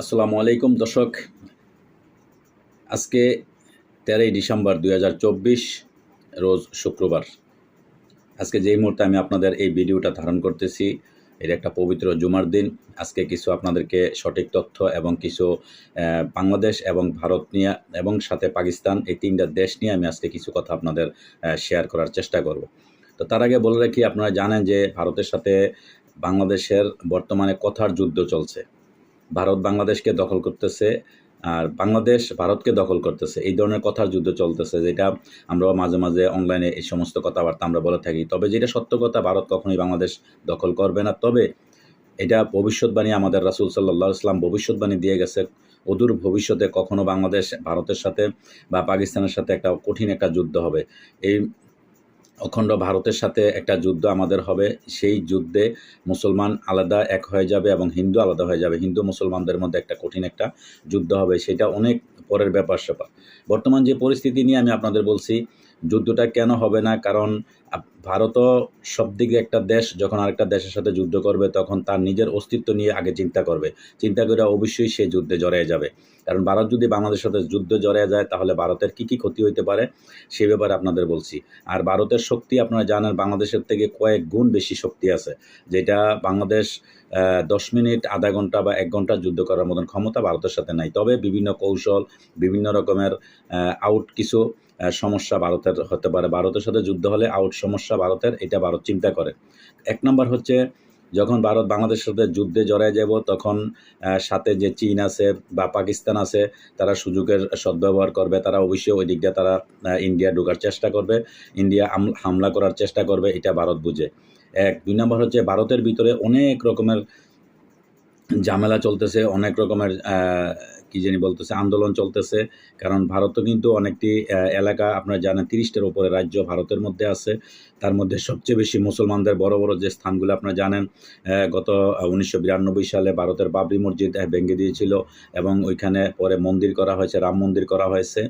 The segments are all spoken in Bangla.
আসসালামু আলাইকুম দর্শক। আজকে 13ই ডিসেম্বর 2024 রোজ শুক্রবার। আজকে যেই মুহূর্তে আমি আপনাদের এই ভিডিওটা ধারণ করতেছি, এটা একটা পবিত্র জুমার দিন। আজকে কিছু আপনাদেরকে সঠিক তথ্য এবং কিছু বাংলাদেশ এবং ভারত নিয়ে এবং সাথে পাকিস্তান, এই তিনটা দেশ নিয়ে আমি আজকে কিছু কথা আপনাদের শেয়ার করার চেষ্টা করব। তো তার আগে বলে রাখি, আপনারা জানেন যে ভারতের সাথে বাংলাদেশের বর্তমানে কথার যুদ্ধ চলছে। ভারত বাংলাদেশকে দখল করতেছে আর বাংলাদেশ ভারতকে দখল করতেছে, এই ধরনের কথার যুদ্ধ চলতেছে, যেটা আমরা মাঝে মাঝে অনলাইনে এই সমস্ত কথাবার্তা আমরা বলে থাকি। তবে যেটা সত্য কথা, ভারত কখনোই বাংলাদেশ দখল করবে না। তবে এটা ভবিষ্যৎবাণী, আমাদের রাসূল সাল্লাল্লাহু আলাইহি ওয়াসাল্লাম ভবিষ্যৎবাণী দিয়ে গেছে, অদূর ভবিষ্যতে কখনো বাংলাদেশ ভারতের সাথে বা পাকিস্তানের সাথে একটা কঠিন একটা যুদ্ধ হবে। এই অখণ্ড ভারতের সাথে একটা যুদ্ধ আমাদের হবে। সেই যুদ্ধে মুসলমান আলাদা এক হয়ে যাবে এবং হিন্দু আলাদা হয়ে যাবে। হিন্দু মুসলমানদের মধ্যে একটা কঠিন একটা যুদ্ধ হবে, সেটা অনেক পরের ব্যাপার-স্যাপার। বর্তমান যে পরিস্থিতি নিয়ে আমি আপনাদের বলছি, যুদ্ধটা কেন হবে না? কারণ ভারতও সবদিকে একটা দেশ যখন আরেকটা দেশের সাথে যুদ্ধ করবে, তখন তার নিজের অস্তিত্ব নিয়ে আগে চিন্তা করবে। চিন্তা করে অবশ্যই সে যুদ্ধে জড়িয়ে যাবে। কারণ ভারত যদি বাংলাদেশের সাথে যুদ্ধে জড়িয়ে যায়, তাহলে ভারতের কী ক্ষতি হইতে পারে সে ব্যাপারে আপনাদের বলছি। আর ভারতের শক্তি আপনারা জানেন, বাংলাদেশের থেকে কয়েক গুণ বেশি শক্তি আছে, যেটা বাংলাদেশ 10 মিনিট, আধা ঘন্টা বা 1 ঘন্টা যুদ্ধ করার মতন ক্ষমতা ভারতের সাথে নাই। তবে বিভিন্ন কৌশল, বিভিন্ন রকমের আউট কিছু সমস্যা ভারতের হতে পারে। ভারতের সাথে যুদ্ধ হলে আউট সমস্যা ভারতের, এটা ভারত চিন্তা করে। 1 নাম্বার হচ্ছে, যখন ভারত বাংলাদেশের সাথে যুদ্ধে জড়ায় যাব, তখন সাথে যে চীন আছে বা পাকিস্তান আছে, তারা সুযোগের সদ্ব্যবহার করবে। তারা অবশ্যই ওই দিক দিয়ে তারা ইন্ডিয়া ঢোকার চেষ্টা করবে, ইন্ডিয়া হামলা করার চেষ্টা করবে, এটা ভারত বুঝে। 1 2 নাম্বার হচ্ছে, ভারতের ভিতরে অনেক রকমের ঝামেলা চলতেছে, অনেক রকমের কী জানি বলতেছে, আন্দোলন চলতেছে। কারণ ভারতও কিন্তু অনেকটি এলাকা, আপনারা জানেন 30টার উপরে রাজ্য ভারতের মধ্যে আছে। তার মধ্যে সবচেয়ে বেশি মুসলমানদের বড় বড় যে স্থানগুলো আপনারা জানেন, গত 1992 সালে ভারতের বাবরি মসজিদ ভেঙে দিয়েছিল এবং ওইখানে পরে মন্দির করা হয়েছে, রাম মন্দির করা হয়েছে।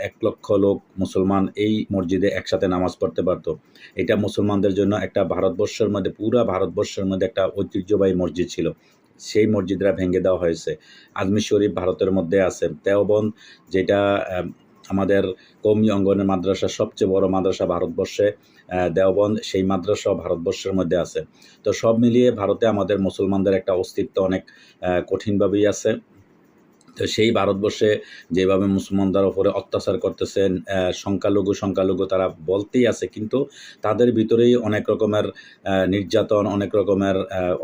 1 লক্ষ লোক মুসলমান এই মসজিদে একসাথে নামাজ পড়তে পারত। এটা মুসলমানদের জন্য একটা ভারতবর্ষের মধ্যে, পুরা ভারতবর্ষের মধ্যে একটা ঐতিহ্যবাহী মসজিদ ছিল। সেই মসজিদরা ভেঙে দেওয়া হয়েছে। আজমির শরীফ ভারতের মধ্যে আছে। দেওবন্দ, যেটা আমাদের কওমি অঙ্গনের মাদ্রাসা, সবচেয়ে বড় মাদ্রাসা ভারতবর্ষে, দেওবন্দ, সেই মাদ্রাসাও ভারতবর্ষের মধ্যে আছে। তো সব মিলিয়ে ভারতে আমাদের মুসলমানদের একটা অস্তিত্ব অনেক কঠিনভাবেই আছে। তো সেই ভারতবর্ষে যেভাবে মুসলমানদের উপরে অত্যাচার করতেছেন, সংখ্যালঘু তারা বলতেই আছে, কিন্তু তাদের ভিতরেই অনেক রকমের নির্যাতন, অনেক রকমের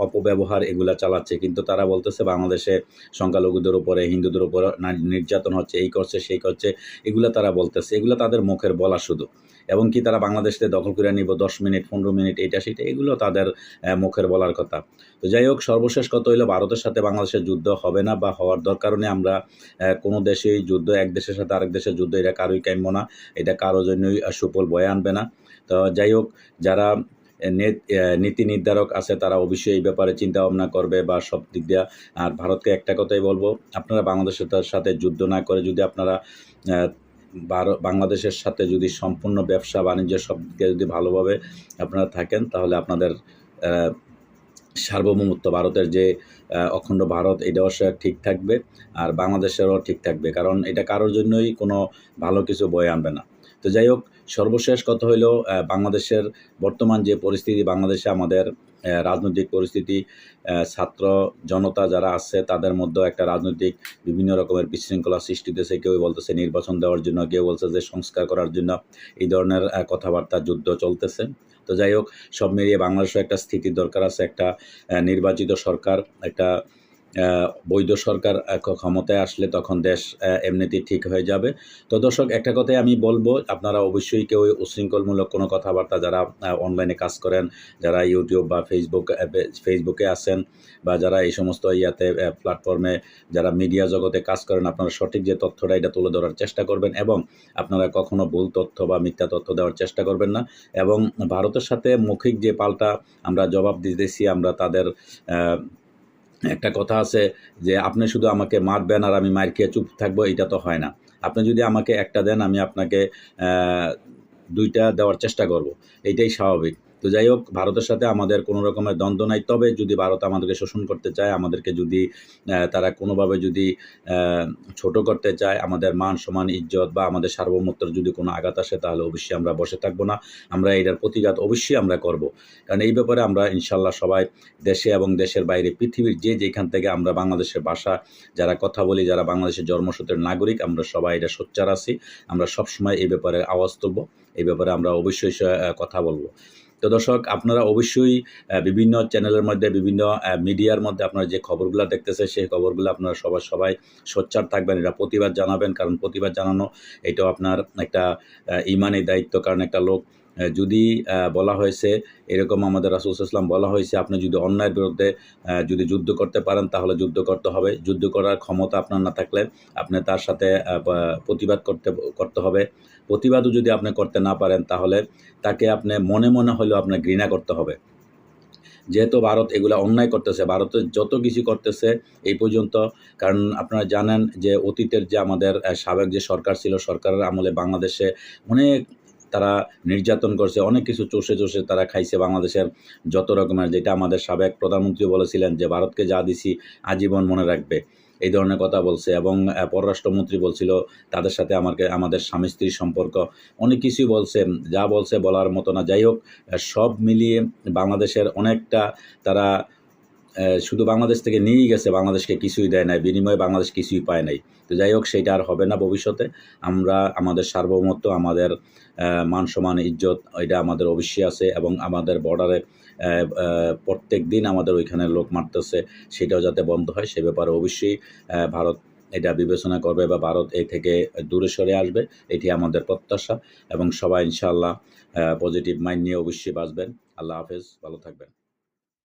অপব্যবহার এগুলা চালাচ্ছে। কিন্তু তারা বলতেছে বাংলাদেশে সংখ্যালঘুদের উপরে, হিন্দুদের উপরে নির্যাতন হচ্ছে, এই করছে সেই করছে, এগুলা তারা বলতেছে। এগুলো তাদের মুখের বলা শুধু। এবং কি তারা বাংলাদেশকে দখল করে নিব 10 মিনিট 15 মিনিট, এইটা সেটা, এগুলো তাদের মুখের বলার কথা। তো যাই হোক, সর্বশেষ কথা হইলো, ভারতের সাথে বাংলাদেশের যুদ্ধ হবে না বা হওয়ার দরকারও নেই। আমরা কোনো দেশেই যুদ্ধ, এক দেশের সাথে আরেক দেশের যুদ্ধ, এটা কারোই কাম্য না। এটা কারো জন্যই সুফল বয়ে আনবে না। তো যাই হোক, যারা নীতি নির্ধারক আছে, তারা অবশ্যই এই ব্যাপারে চিন্তা ভাবনা করবে বা সব দিক দিয়া। আর ভারতকে একটা কথাই বলবো, আপনারা বাংলাদেশের সাথে যুদ্ধ না করে যদি আপনারা বাংলাদেশের সাথে যদি সম্পূর্ণ ব্যবসা বাণিজ্য সব দিকে যদি ভালোভাবে আপনারা থাকেন, তাহলে আপনাদের সার্বভৌমত্ব, ভারতের যে অখণ্ড ভারত, এটাও ঠিক থাকবে আর বাংলাদেশেরও ঠিক থাকবে। কারণ এটা কারোর জন্যই কোনো ভালো কিছু বয়ে আনবে না। তো যাই হোক, সর্বশেষ কথা হইল, বাংলাদেশের বর্তমান যে পরিস্থিতি, বাংলাদেশে আমাদের রাজনৈতিক পরিস্থিতি, ছাত্র জনতা যারা আছে তাদের মধ্যেও একটা রাজনৈতিক বিভিন্ন রকমের বিশৃঙ্খলা সৃষ্টি হতেছে। কেউ বলতেছে নির্বাচন দেওয়ার জন্য, কেউ বলছে যে সংস্কার করার জন্য, এই ধরনের কথাবার্তা, যুদ্ধ চলতেছে। তো যাই হোক, সব মিলিয়ে বাংলাদেশেও একটা স্থিতির দরকার আছে। একটা নির্বাচিত সরকার, একটা বৈধ সরকার ক্ষমতায় আসলে তখন দেশ এমনিতেই ঠিক হয়ে যাবে। তো দর্শক, একটা কথাই আমি বলবো, আপনারা অবশ্যই কেউ উচ্ছৃঙ্খলমূলক কোনো কথাবার্তা, যারা অনলাইনে কাজ করেন, যারা ইউটিউব বা ফেসবুকে আছেন, বা যারা এই সমস্ত প্ল্যাটফর্মে যারা মিডিয়া জগতে কাজ করেন, আপনারা সঠিক যে তথ্যটা, এটা তুলে ধরার চেষ্টা করবেন এবং আপনারা কখনো ভুল তথ্য বা মিথ্যা তথ্য দেওয়ার চেষ্টা করবেন না। এবং ভারতের সাথে মৌখিক যে পাল্টা আমরা জবাব দিতেছি, আমরা তাদের একটা কথা আছে যে, আপনি শুধু আমাকে মারবেন আর আমি মার খেয়ে চুপ থাকবো, এটা তো হয় না। আপনি যদি আমাকে একটা দেন, আমি আপনাকে 2টা দেওয়ার চেষ্টা করব, এইটাই স্বাভাবিক। তো যাই হোক, ভারতের সাথে আমাদের কোনো রকমের দ্বন্দ্ব নাই। তবে যদি ভারত আমাদেরকে শোষণ করতে চায়, আমাদেরকে যদি তারা কোনোভাবে যদি ছোট করতে চায়, আমাদের মান সম্মান ইজ্জত বা আমাদের সার্বভৌমত্বের যদি কোনো আঘাত আসে, তাহলে অবশ্যই আমরা বসে থাকবো না। আমরা এটার প্রতিঘাত অবশ্যই আমরা করব। কারণ এই ব্যাপারে আমরা ইনশাল্লাহ সবাই দেশে এবং দেশের বাইরে পৃথিবীর যেখান থেকে আমরা বাংলাদেশের ভাষা যারা কথা বলি, যারা বাংলাদেশের জন্মসূত্রের নাগরিক, আমরা সবাই এটা সোচ্চার আছি। আমরা সবসময় এই ব্যাপারে আওয়াজ তুলব, এই ব্যাপারে আমরা অবশ্যই কথা বলবো। তো দর্শক, আপনারা অবশ্যই বিভিন্ন চ্যানেলের মধ্যে, বিভিন্ন মিডিয়ার মধ্যে আপনারা যে খবরগুলো দেখতেছে, সেই খবরগুলো আপনারা সবাই সোচ্চার থাকবেন, এটা প্রতিবাদ জানাবেন। কারণ প্রতিবাদ জানানো এটাও আপনার একটা ইমানি দায়িত্ব। কারণ একটা লোক যদি বলা হয়েছে এরকম, আমাদের রাসূল সাল্লাল্লাহু আলাইহি ওয়াসাল্লাম বলা হয়েছে, আপনি যদি অন্যায়ের বিরুদ্ধে যদি যুদ্ধ করতে পারেন তাহলে যুদ্ধ করতে হবে। যুদ্ধ করার ক্ষমতা আপনার না থাকলে আপনি তার সাথে প্রতিবাদ করতে হবে। প্রতিবাদও যদি আপনি করতে না পারেন তাহলে তাকে আপনি মনে মনে হলেও আপনার ঘৃণা করতে হবে। যেহেতু ভারত এগুলা অন্যায় করতেছে, ভারতের যত কিছু করতেছে এই পর্যন্ত, কারণ আপনারা জানেন যে অতীতের যে আমাদের সাবেক যে সরকার ছিল, সরকারের আমলে বাংলাদেশে অনেক তারা নির্যাতন করছে, অনেক কিছু চষে তারা খাইছে বাংলাদেশের যত রকমের, যেটা আমাদের সাবেক প্রধানমন্ত্রী বলেছিলেন যে ভারতকে যা দিছি আজীবন মনে রাখবে, এই ধরনের কথা বলছে। এবং পররাষ্ট্রমন্ত্রী বলছিল তাদের সাথে আমাদের স্বামী স্ত্রীর সম্পর্ক, অনেক কিছুই বলছে, যা বলছে বলার মতো না। যাই হোক, সব মিলিয়ে বাংলাদেশের অনেকটা তারা শুধু বাংলাদেশ থেকে নিয়েই গেছে, বাংলাদেশকে কিছুই দেয় নাই, বিনিময়ে বাংলাদেশ কিছুই পায় নাই। তো যাই হোক, সেইটা আর হবে না ভবিষ্যতে। আমরা আমাদের সার্বভৌমত্ব, আমাদের মান সম্মান ইজ্জত, এটা আমাদের অবশ্যই আছে। এবং আমাদের বর্ডারে প্রত্যেক দিন আমাদের ওইখানে লোক মারতেছে, সেটাও যাতে বন্ধ হয় সে ব্যাপারে অবশ্যই ভারত এটা বিবেচনা করবে বা ভারত এই থেকে দূরে সরে আসবে, এটি আমাদের প্রত্যাশা। এবং সবাই ইনশাআল্লাহ পজিটিভ মাইন্ড নিয়ে অবশ্যই বাঁচবেন। আল্লাহ হাফেজ, ভালো থাকবেন।